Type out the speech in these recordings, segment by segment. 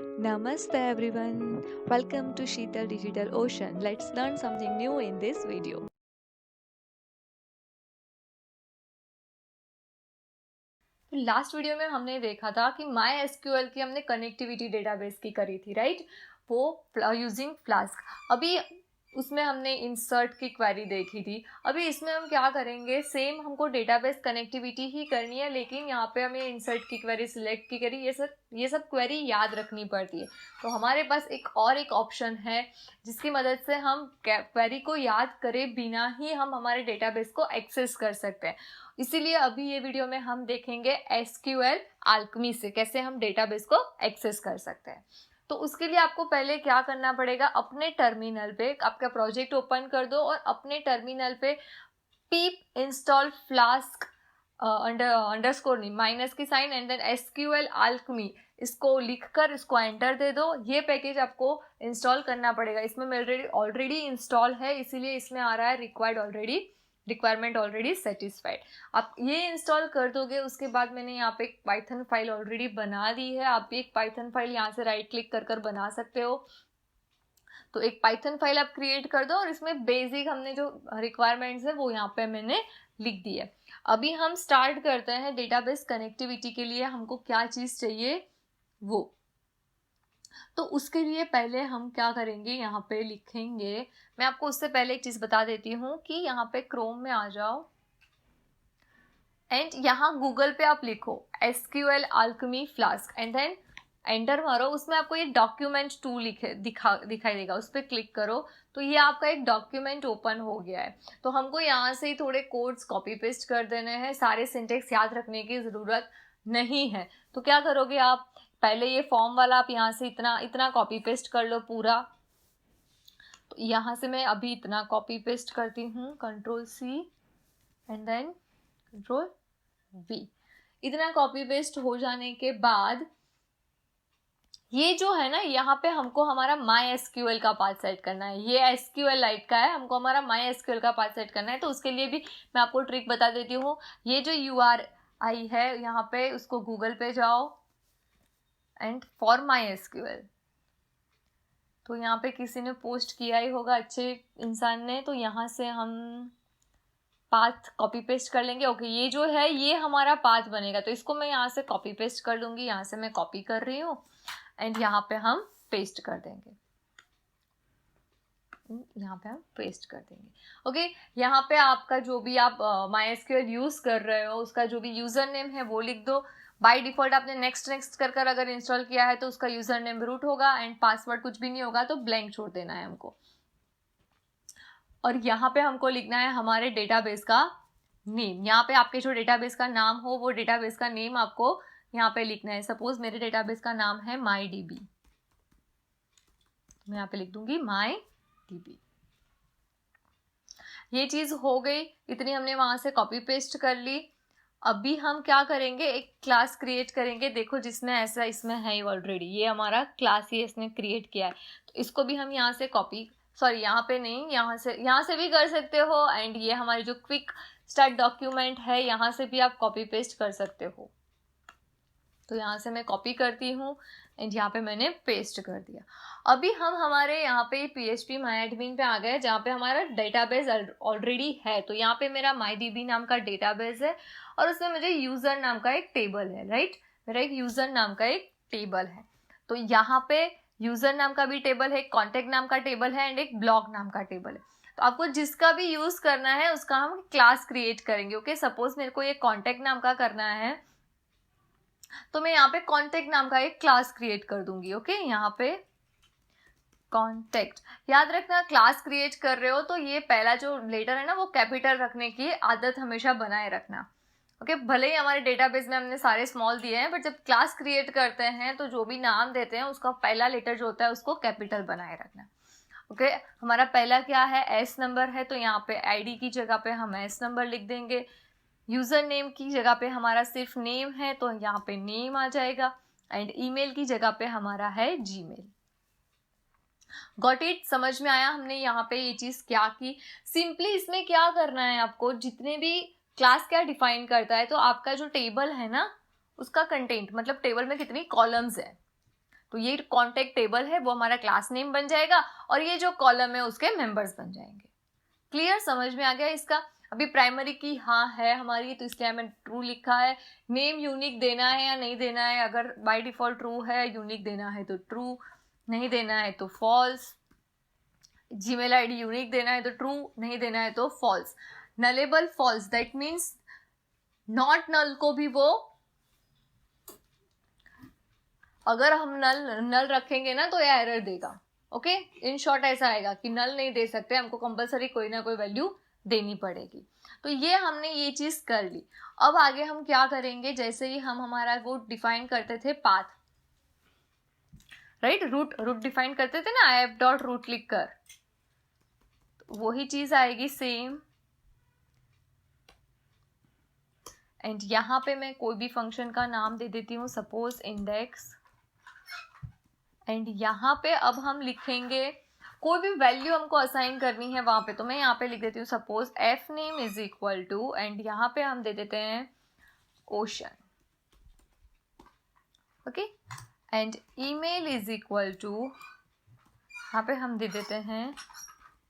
Namaste everyone. Welcome to Sheetal Digital Ocean. Let's learn something new in this video. तो last video में हमने देखा था कि माई एसक्यूएल की हमने कनेक्टिविटी डेटाबेस की करी थी, राइट? वो यूजिंग फ्लास्क। अभी उसमें हमने इंसर्ट की क्वेरी देखी थी। अभी इसमें हम क्या करेंगे, सेम हमको डेटाबेस कनेक्टिविटी ही करनी है, लेकिन यहाँ पे हमें इंसर्ट की क्वेरी सिलेक्ट की करी, ये सब क्वेरी याद रखनी पड़ती है। तो हमारे पास एक ऑप्शन है जिसकी मदद से हम क्वेरी को याद करे बिना ही हम हमारे डेटाबेस को एक्सेस कर सकते हैं। इसीलिए अभी ये वीडियो में हम देखेंगे एसक्यूएल अल्केमी से कैसे हम डेटाबेस को एक्सेस कर सकते हैं। तो उसके लिए आपको पहले क्या करना पड़ेगा, अपने टर्मिनल पे आपका प्रोजेक्ट ओपन कर दो और अपने टर्मिनल पे pip install flask अंडरस्कोर नहीं, माइनस की sign and then SQL alchemy इसको लिखकर इसको एंटर दे दो। ये पैकेज आपको इंस्टॉल करना पड़ेगा। इसमें ऑलरेडी इंस्टॉल है, इसीलिए इसमें आ रहा है रिक्वायरमेंट ऑलरेडी सेटिस्फाइड। आप ये इंस्टॉल कर दोगे, उसके बाद मैंने यहाँ पे एक पाइथन फाइल ऑलरेडी बना दी है। आप भी एक पाइथन फाइल यहाँ से राइट क्लिक कर बना सकते हो। तो एक पाइथन फाइल आप क्रिएट कर दो और इसमें बेसिक हमने जो रिक्वायरमेंट्स है वो यहाँ पे मैंने लिख दी है। अभी हम स्टार्ट करते हैं डेटाबेस कनेक्टिविटी के लिए हमको क्या चीज़ चाहिए वो। तो उसके लिए पहले हम क्या करेंगे, यहाँ पे लिखेंगे। मैं आपको उससे पहले एक चीज़ बता देती हूँ कि यहाँ पे क्रोम में आ जाओ एंड यहाँ गूगल पे आप लिखो SQL alchemy flask and then enter मारो। उसमें आपको ये डॉक्यूमेंट 2 दिखाई देगा, उस पर क्लिक करो तो ये आपका एक डॉक्यूमेंट ओपन हो गया है। तो हमको यहाँ से ही थोड़े कोड्स कॉपी पेस्ट कर देने हैं, सारे सिंटेक्स याद रखने की ज़रूरत नहीं है। तो क्या करोगे आप, पहले ये फॉर्म वाला आप यहाँ से इतना कॉपी पेस्ट कर लो पूरा। तो यहाँ से मैं अभी इतना कॉपी पेस्ट करती हूँ, Ctrl+C एंड देन Ctrl+V। इतना कॉपी पेस्ट हो जाने के बाद ये जो है ना, यहाँ पे हमको हमारा माई एसक्यूएल का पाथ सेट करना है। ये एसक्यूएल लाइट का है, हमको हमारा माई एसक्यूएल का पाथ सेट करना है। तो उसके लिए भी मैं आपको ट्रिक बता देती हूँ। ये जो URI है यहाँ पे, उसको गूगल पे जाओ एंड फॉर माई एसक्यूएल। तो यहाँ पे किसी ने पोस्ट किया ही होगा, अच्छे इंसान ने। तो यहाँ से हम पाथ कॉपी पेस्ट कर लेंगे। ओके, ये जो है ये हमारा पाथ बनेगा। तो इसको मैं यहाँ से कॉपी पेस्ट कर लूँगी। यहाँ से मैं कॉपी कर रही हूँ एंड यहाँ पे हम पेस्ट कर देंगे। ओके, यहाँ पे आपका जो भी आप MySQL यूज कर रहे हो उसका जो भी यूजर नेम है वो लिख दो। बाय डिफॉल्ट आपने नेक्स्ट कर अगर इंस्टॉल किया है तो उसका यूजर नेम रूट होगा एंड पासवर्ड कुछ भी नहीं होगा, तो ब्लैंक छोड़ देना है हमको। और यहाँ पे हमको लिखना है हमारे डेटाबेस का नेम। यहाँ पे आपके जो डेटाबेस का नाम हो वो डेटाबेस का नेम आपको यहाँ पे लिखना है। सपोज मेरे डेटाबेस का नाम है MyDB, मैं यहाँ पे लिख दूंगी MyDB। ये चीज हो गई, इतनी हमने वहां से कॉपी पेस्ट कर ली। अभी हम क्या करेंगे, एक क्लास क्रिएट करेंगे। देखो जिसमें ऐसा इसमें है ऑलरेडी, ये हमारा क्लास ही इसने क्रिएट किया है। तो इसको भी हम यहाँ से यहाँ पे नहीं, यहाँ से भी कर सकते हो एंड ये हमारी जो क्विक स्टार्ट डॉक्यूमेंट है यहाँ से भी आप कॉपी पेस्ट कर सकते हो। तो यहाँ से मैं कॉपी करती हूँ एंड यहाँ पे मैंने पेस्ट कर दिया। अभी हम हमारे यहाँ पे phpMyAdmin पे आ गए जहाँ पे हमारा डेटाबेस ऑलरेडी है। तो यहाँ पे मेरा MyDB नाम का डेटाबेस है और उसमें मुझे यूज़र नाम का एक टेबल है, राइट? मेरा एक यूज़र नाम का एक टेबल है। तो यहाँ पे यूज़र नाम का भी टेबल है, कॉन्टैक्ट नाम का टेबल है एंड एक ब्लॉग नाम का टेबल है। तो आपको जिसका भी यूज़ करना है उसका हम क्लास क्रिएट करेंगे। ओके, सपोज मेरे को ये कॉन्टैक्ट नाम का करना है तो मैं यहाँ पे कॉन्टैक्ट नाम का एक क्लास क्रिएट कर दूंगी। ओके, यहाँ पे कॉन्टैक्ट, याद रखना क्लास क्रिएट कर रहे हो तो ये पहला जो लेटर है ना वो कैपिटल रखने की आदत हमेशा बनाए रखना। ओके, भले ही हमारे डेटाबेस में हमने सारे स्मॉल दिए हैं, बट जब क्लास क्रिएट करते हैं तो जो भी नाम देते हैं उसका पहला लेटर जो होता है उसको कैपिटल बनाए रखना। ओके, हमारा पहला क्या है, एस नंबर है। तो यहाँ पे ID की जगह पे हम एस नंबर लिख देंगे। यूज़र नेम की जगह पे हमारा सिर्फ नेम है तो यहाँ पे नेम आ जाएगा एंड ईमेल की जगह पे हमारा है Gmail। Got it? समझ में आया हमने यहाँ पे ये चीज़ क्या की? सिंपली इसमें क्या करना है आपको, जितने भी क्लास क्या डिफाइन करता है, तो आपका जो टेबल है ना उसका कंटेंट, मतलब टेबल में कितनी कॉलम्स है, तो ये कॉन्टैक्ट टेबल है वो हमारा क्लास नेम बन जाएगा और ये जो कॉलम है उसके मेंबर्स बन जाएंगे। क्लियर, समझ में आ गया इसका? अभी प्राइमरी की हाँ है हमारी, तो इसलिए हमें ट्रू लिखा है। नेम यूनिक देना है या नहीं देना है, अगर बाय डिफॉल्ट ट्रू है, यूनिक देना है तो ट्रू, नहीं देना है तो फॉल्स। जीमेल आईडी यूनिक देना है तो ट्रू, नहीं देना है तो false. Nullable false, that means not null को भी वो, अगर हम नल रखेंगे ना तो ये एरर देगा। ओके, इन शॉर्ट ऐसा आएगा कि नल नहीं दे सकते, हमको कंपलसरी कोई ना कोई वैल्यू देनी पड़ेगी। तो ये हमने ये चीज कर ली। अब आगे हम क्या करेंगे, जैसे ही हम हमारा वो डिफाइन करते थे पाथ, राइट, रूट डिफाइन करते थे ना ऐप डॉट रूट लिख कर, तो वही चीज आएगी सेम। एंड यहाँ पे मैं कोई भी फंक्शन का नाम दे देती हूँ, सपोज इंडेक्स। एंड यहाँ पे अब हम लिखेंगे कोई भी वैल्यू हमको असाइन करनी है वहां पे, तो मैं यहाँ पे लिख देती हूँ suppose F name is equal to, and यहाँ पे हम दे देते हैं ocean. Okay, and email is equal to, यहाँ पे हम दे देते हैं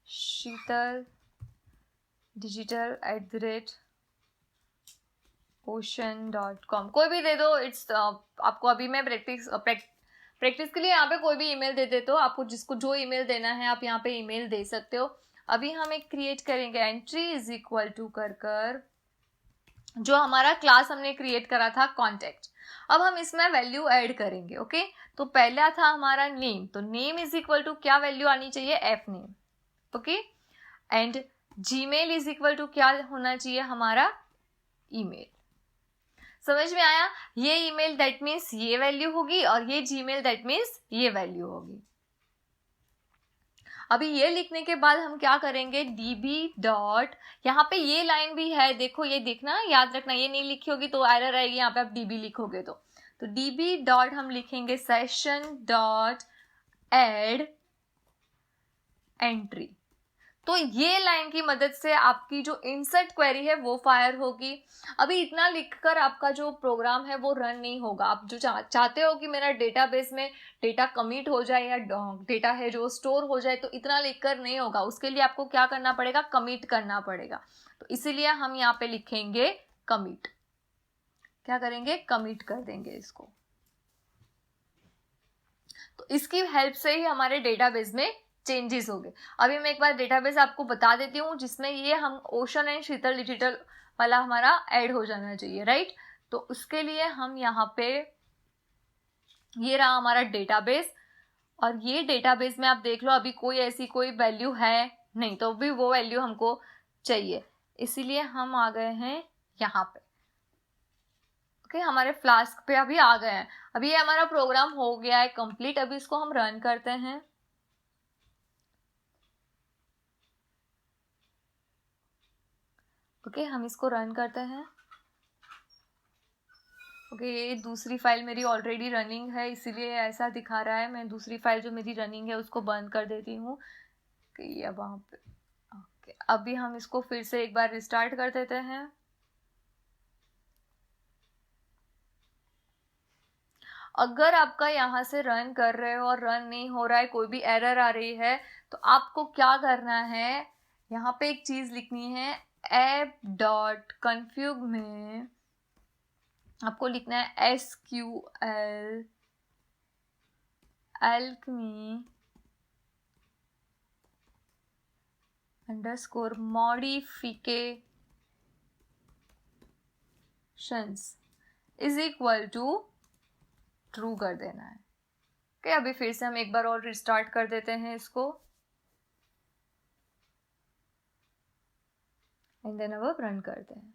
शीतल डिजिटल @ocean.com, कोई भी दे दो, इट्स आपको अभी मैं प्रैक्टिस के लिए यहाँ पे कोई भी ईमेल दे देते हो, आपको जिसको जो ईमेल देना है आप यहाँ पे ईमेल दे सकते हो। अभी हम एक क्रिएट करेंगे एंट्री इज इक्वल टू कर जो हमारा क्लास हमने क्रिएट करा था कॉन्टैक्ट। अब हम इसमें वैल्यू ऐड करेंगे। ओके, तो पहला था हमारा नेम, तो नेम इज इक्वल टू क्या वैल्यू आनी चाहिए, F name. Okay, and Gmail is equal to क्या होना चाहिए, हमारा ईमेल। समझ में आया? ये ईमेल दैट मीन्स ये वैल्यू होगी और ये जीमेल दैट मीन्स ये वैल्यू होगी। अभी ये लिखने के बाद हम क्या करेंगे, डीबी डॉट, यहाँ पे ये लाइन भी है, देखो ये देखना, याद रखना, ये नहीं लिखी होगी तो एरर आएगी, यहाँ पे आप डीबी लिखोगे तो डीबी डॉट हम लिखेंगे सेशन डॉट एड एंट्री। तो ये लाइन की मदद से आपकी जो इंसर्ट क्वेरी है वो फायर होगी। अभी इतना लिखकर आपका जो प्रोग्राम है वो रन नहीं होगा। आप जो चाहते हो कि मेरा डेटाबेस में डेटा कमिट हो जाए या डेटा है जो स्टोर हो जाए, तो इतना लिखकर नहीं होगा। उसके लिए आपको क्या करना पड़ेगा, कमिट करना पड़ेगा। तो इसीलिए हम यहाँ पे लिखेंगे कमिट। क्या करेंगे, कमिट कर देंगे इसको। तो इसकी हेल्प से ही हमारे डेटाबेस में चेंजेस हो गए। अभी मैं एक बार डेटाबेस आपको बता देती हूँ जिसमें ये हम ओशन एंड शीतल डिजिटल वाला हमारा ऐड हो जाना चाहिए, राइट। तो उसके लिए हम यहाँ पे, ये रहा हमारा डेटाबेस, और ये डेटाबेस में आप देख लो अभी कोई ऐसी कोई वैल्यू है नहीं, तो अभी वो वैल्यू हमको चाहिए, इसीलिए हम आ गए हैं यहाँ पे। ओके, हमारे फ्लास्क पे अभी आ गए हैं। अभी ये हमारा प्रोग्राम हो गया है कंप्लीट। अभी इसको हम रन करते हैं। ओके, हम इसको रन करते हैं। ओके, ये दूसरी फाइल मेरी ऑलरेडी रनिंग है, इसीलिए ऐसा दिखा रहा है। मैं दूसरी फाइल जो मेरी रनिंग है उसको बंद कर देती हूँ कि ये वहाँ पे। ओके, अभी हम इसको फिर से एक बार रिस्टार्ट कर देते हैं। अगर आपका यहाँ से रन कर रहे हो और रन नहीं हो रहा है, कोई भी एरर आ रही है, तो आपको क्या करना है, यहाँ पे एक चीज लिखनी है, app.config में आपको लिखना है SQL alchemy _ modifications is equal to true कर देना है। ओके, अभी फिर से हम एक बार और रिस्टार्ट कर देते हैं इसको, एंड देन अब रन करते हैं।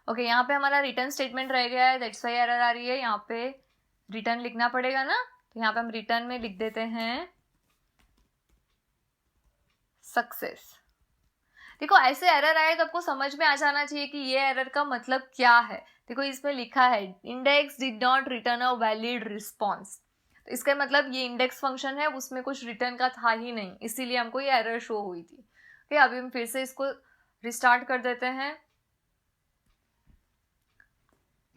ओके, यहाँ पे हमारा रिटर्न स्टेटमेंट रह गया है, दैट्स वाई एरर आ रही है। यहाँ पे रिटर्न लिखना पड़ेगा ना, तो यहाँ पे हम रिटर्न में लिख देते हैं सक्सेस। देखो, ऐसे एरर आए तो आपको समझ में आ जाना चाहिए कि ये एरर का मतलब क्या है। देखो, इसमें लिखा है index did not return a valid response, तो इसका मतलब ये इंडेक्स फंक्शन है, उसमें कुछ रिटर्न का था ही नहीं, इसीलिए हमको ये एरर शो हुई थी। ओके, अभी हम फिर से इसको रिस्टार्ट कर देते हैं।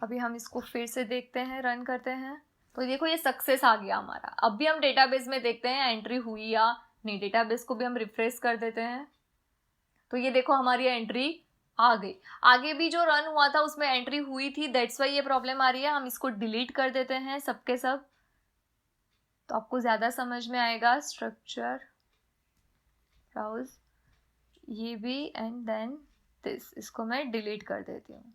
अभी हम इसको फिर से देखते हैं, रन करते हैं, तो देखो ये सक्सेस आ गया हमारा। अब भी हम डेटाबेस में देखते हैं एंट्री हुई या नहीं, डेटाबेस को भी हम रिफ्रेश कर देते हैं, तो ये देखो हमारी एंट्री आ गई। आगे भी जो रन हुआ था उसमें एंट्री हुई थी, दैट्स वाई ये प्रॉब्लम आ रही है। हम इसको डिलीट कर देते हैं सबके सब, तो आपको ज़्यादा समझ में आएगा। स्ट्रक्चर, ब्राउज, ये भी, एंड देन दिस, इसको मैं डिलीट कर देती हूँ।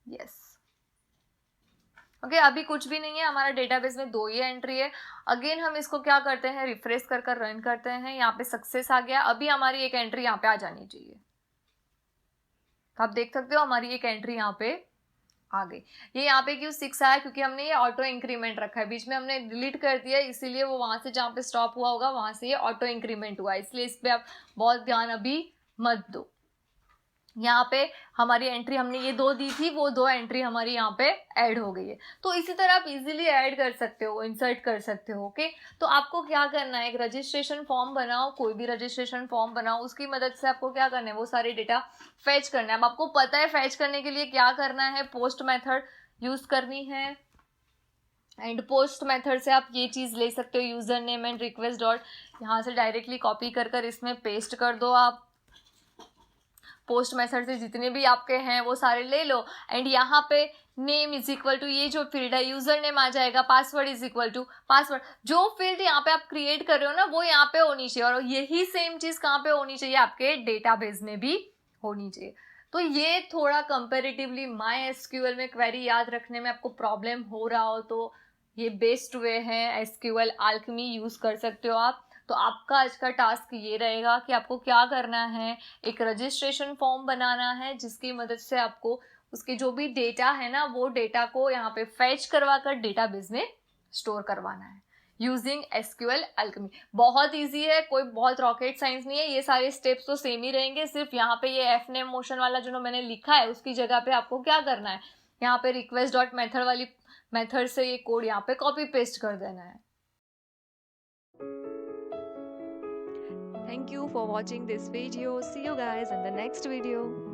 यस, ओके, अभी कुछ भी नहीं है हमारा डेटाबेस में, 2 ही एंट्री है। अगेन हम इसको क्या करते हैं, रिफ्रेश कर कर रन करते हैं, यहाँ पे सक्सेस आ गया। अभी हमारी एक एंट्री यहाँ पे आ जानी चाहिए, तो आप देख सकते हो हमारी एक एंट्री यहाँ पे आ गई। ये यहाँ पे क्यों 6 आया, क्योंकि हमने ये ऑटो इंक्रीमेंट रखा है, बीच में हमने डिलीट कर दिया, इसीलिए वो वहां से जहाँ पे स्टॉप हुआ होगा वहां से ये ऑटो इंक्रीमेंट हुआ, इसलिए इस पे आप बहुत ध्यान अभी मत दो। यहाँ पे हमारी एंट्री हमने ये 2 दी थी, वो 2 एंट्री हमारी यहाँ पे ऐड हो गई है। तो इसी तरह आप इजीली ऐड कर सकते हो, इंसर्ट कर सकते हो। ओके, तो आपको क्या करना है, एक रजिस्ट्रेशन फॉर्म बनाओ, कोई भी रजिस्ट्रेशन फॉर्म बनाओ, उसकी मदद से आपको क्या करना है, वो सारे डेटा फेच करना है। अब आपको पता है फेच करने के लिए क्या करना है, पोस्ट मेथड यूज करनी है, एंड पोस्ट मेथड से आप ये चीज़ ले सकते हो, user name and request dot, यहाँ से डायरेक्टली कॉपी कर कर इसमें पेस्ट कर दो आप। पोस्ट मेथड से जितने भी आपके हैं वो सारे ले लो, एंड यहाँ पे नेम इज इक्वल टू, ये जो फील्ड है यूजर नेम आ जाएगा, password is equal to password. जो फील्ड यहाँ पे आप क्रिएट कर रहे हो ना वो यहाँ पे होनी चाहिए, और यही सेम चीज कहाँ पे होनी चाहिए, आपके डेटाबेस में भी होनी चाहिए। तो ये थोड़ा कंपेरेटिवली माई एसक्यूएल में क्वेरी याद रखने में आपको प्रॉब्लम हो रहा हो तो ये बेस्ट वे है, एसक्यूएल अल्केमी यूज कर सकते हो आप। तो आपका आज का टास्क ये रहेगा कि आपको क्या करना है, एक रजिस्ट्रेशन फॉर्म बनाना है जिसकी मदद से आपको उसके जो भी डेटा है ना वो डेटा को यहाँ पे फैच करवा कर डेटाबेस में स्टोर करवाना है यूजिंग एसक्यूएल अल्केमी। बहुत इजी है, कोई बहुत रॉकेट साइंस नहीं है, ये सारे स्टेप्स तो सेम ही रहेंगे, सिर्फ यहाँ पे ये एफ नेम मोशन वाला जो मैंने लिखा है उसकी जगह पे आपको क्या करना है, यहाँ पे रिक्वेस्ट डॉट मेथड वाली मेथड से ये कोड यहाँ पे कॉपी पेस्ट कर देना है। Thank you for watching this video. See you guys in the next video.